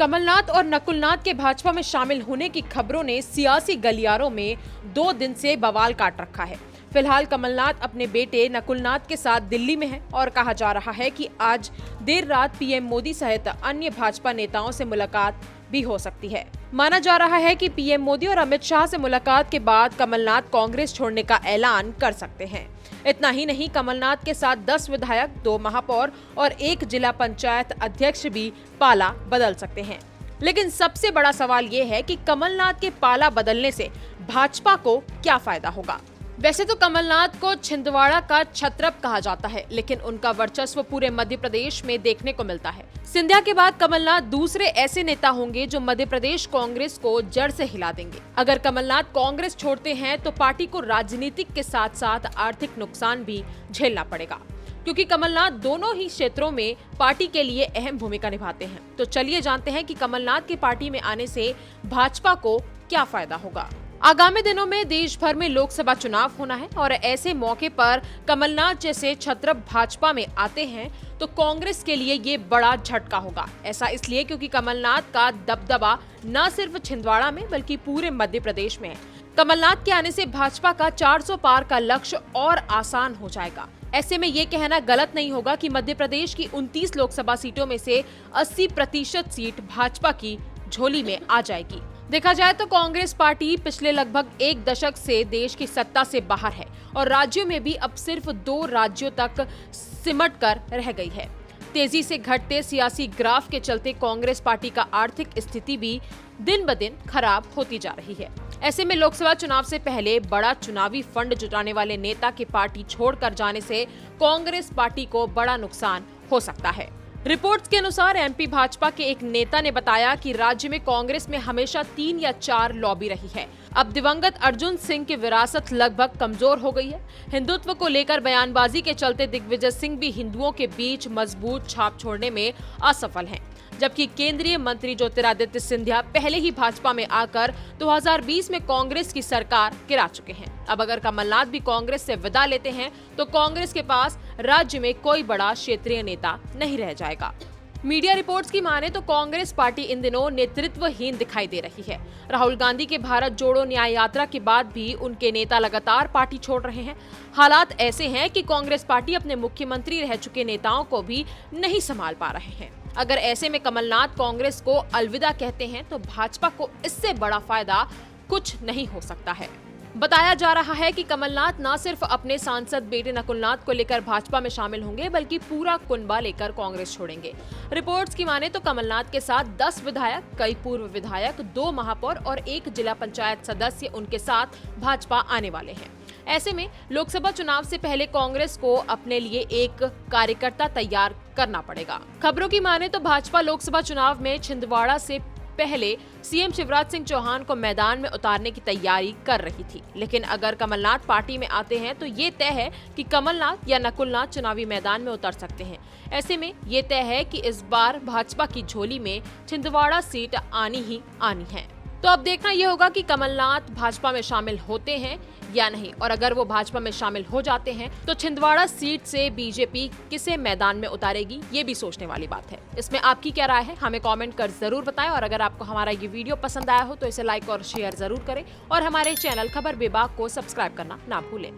कमलनाथ और नकुलनाथ के भाजपा में शामिल होने की खबरों ने सियासी गलियारों में 2 दिन से बवाल काट रखा है। फिलहाल कमलनाथ अपने बेटे नकुलनाथ के साथ दिल्ली में हैं और कहा जा रहा है कि आज देर रात पीएम मोदी सहित अन्य भाजपा नेताओं से मुलाकात भी हो सकती है। माना जा रहा है कि पीएम मोदी और अमित शाह से मुलाकात के बाद कमलनाथ कांग्रेस छोड़ने का ऐलान कर सकते हैं। इतना ही नहीं, कमलनाथ के साथ 10 विधायक, 2 महापौर और 1 जिला पंचायत अध्यक्ष भी पाला बदल सकते हैं। लेकिन सबसे बड़ा सवाल ये है कि कमलनाथ के पाला बदलने से भाजपा को क्या फायदा होगा। वैसे तो कमलनाथ को छिंदवाड़ा का छत्रप कहा जाता है, लेकिन उनका वर्चस्व पूरे मध्य प्रदेश में देखने को मिलता है। सिंधिया के बाद कमलनाथ दूसरे ऐसे नेता होंगे जो मध्य प्रदेश कांग्रेस को जड़ से हिला देंगे। अगर कमलनाथ कांग्रेस छोड़ते हैं तो पार्टी को राजनीतिक के साथ साथ आर्थिक नुकसान भी झेलना पड़ेगा, क्योंकि कमलनाथ दोनों ही क्षेत्रों में पार्टी के लिए अहम भूमिका निभाते हैं। तो चलिए जानते हैं कि कमलनाथ की पार्टी में आने से भाजपा को क्या फायदा होगा। आगामी दिनों में देश भर में लोकसभा चुनाव होना है और ऐसे मौके पर कमलनाथ जैसे छत्रप भाजपा में आते हैं तो कांग्रेस के लिए ये बड़ा झटका होगा। ऐसा इसलिए क्योंकि कमलनाथ का दबदबा न सिर्फ छिंदवाड़ा में बल्कि पूरे मध्य प्रदेश में है। कमलनाथ के आने से भाजपा का 400 पार का लक्ष्य और आसान हो जाएगा। ऐसे में ये कहना गलत नहीं होगा कि मध्य प्रदेश की 29 लोकसभा सीटों में से 80% सीट भाजपा की झोली में आ जाएगी। देखा जाए तो कांग्रेस पार्टी पिछले लगभग 1 दशक से देश की सत्ता से बाहर है और राज्यों में भी अब सिर्फ 2 राज्यों तक सिमट कर रह गई है। तेजी से घटते सियासी ग्राफ के चलते कांग्रेस पार्टी का आर्थिक स्थिति भी दिन ब दिन खराब होती जा रही है। ऐसे में लोकसभा चुनाव से पहले बड़ा चुनावी फंड जुटाने वाले नेता की पार्टी छोड़कर जाने से कांग्रेस पार्टी को बड़ा नुकसान हो सकता है। रिपोर्ट्स के अनुसार एमपी भाजपा के एक नेता ने बताया कि राज्य में कांग्रेस में हमेशा 3 या 4 लॉबी रही है। अब दिवंगत अर्जुन सिंह की विरासत लगभग कमजोर हो गई है। हिंदुत्व को लेकर बयानबाजी के चलते दिग्विजय सिंह भी हिंदुओं के बीच मजबूत छाप छोड़ने में असफल हैं, जबकि केंद्रीय मंत्री ज्योतिरादित्य सिंधिया पहले ही भाजपा में आकर 2020 में कांग्रेस की सरकार गिरा चुके हैं। अब अगर कमलनाथ भी कांग्रेस से विदा लेते हैं तो कांग्रेस के पास राज्य में कोई बड़ा क्षेत्रीय नेता नहीं रह जाएगा। मीडिया रिपोर्ट्स की माने तो कांग्रेस पार्टी इन दिनों नेतृत्वहीन दिखाई दे रही है। राहुल गांधी के भारत जोड़ो न्याय यात्रा के बाद भी उनके नेता लगातार पार्टी छोड़ रहे हैं। हालात ऐसे हैं कि कांग्रेस पार्टी अपने मुख्यमंत्री रह चुके नेताओं को भी नहीं संभाल पा रहे हैं। अगर ऐसे में कमलनाथ कांग्रेस को अलविदा कहते हैं तो भाजपा को इससे बड़ा फायदा कुछ नहीं हो सकता है। बताया जा रहा है कि कमलनाथ न सिर्फ अपने सांसद बेटे नकुलनाथ को लेकर भाजपा में शामिल होंगे बल्कि पूरा कुनबा लेकर कांग्रेस छोड़ेंगे। रिपोर्ट्स की माने तो कमलनाथ के साथ 10 विधायक, कई पूर्व विधायक, 2 महापौर और 1 जिला पंचायत सदस्य उनके साथ भाजपा आने वाले हैं। ऐसे में लोकसभा चुनाव से पहले कांग्रेस को अपने लिए एक कार्यकर्ता तैयार करना पड़ेगा। खबरों की माने तो भाजपा लोकसभा चुनाव में छिंदवाड़ा से पहले सीएम शिवराज सिंह चौहान को मैदान में उतारने की तैयारी कर रही थी, लेकिन अगर कमलनाथ पार्टी में आते हैं तो ये तय है कि कमलनाथ या नकुलनाथ चुनावी मैदान में उतर सकते हैं। ऐसे में ये तय है कि इस बार भाजपा की झोली में छिंदवाड़ा सीट आनी ही आनी है। तो अब देखना यह होगा कि कमलनाथ भाजपा में शामिल होते हैं या नहीं, और अगर वो भाजपा में शामिल हो जाते हैं तो छिंदवाड़ा सीट से बीजेपी किसे मैदान में उतारेगी, ये भी सोचने वाली बात है। इसमें आपकी क्या राय है, हमें कमेंट कर जरूर बताएं। और अगर आपको हमारा ये वीडियो पसंद आया हो तो इसे लाइक और शेयर जरूर करें और हमारे चैनल खबर विभाग को सब्सक्राइब करना ना भूलें।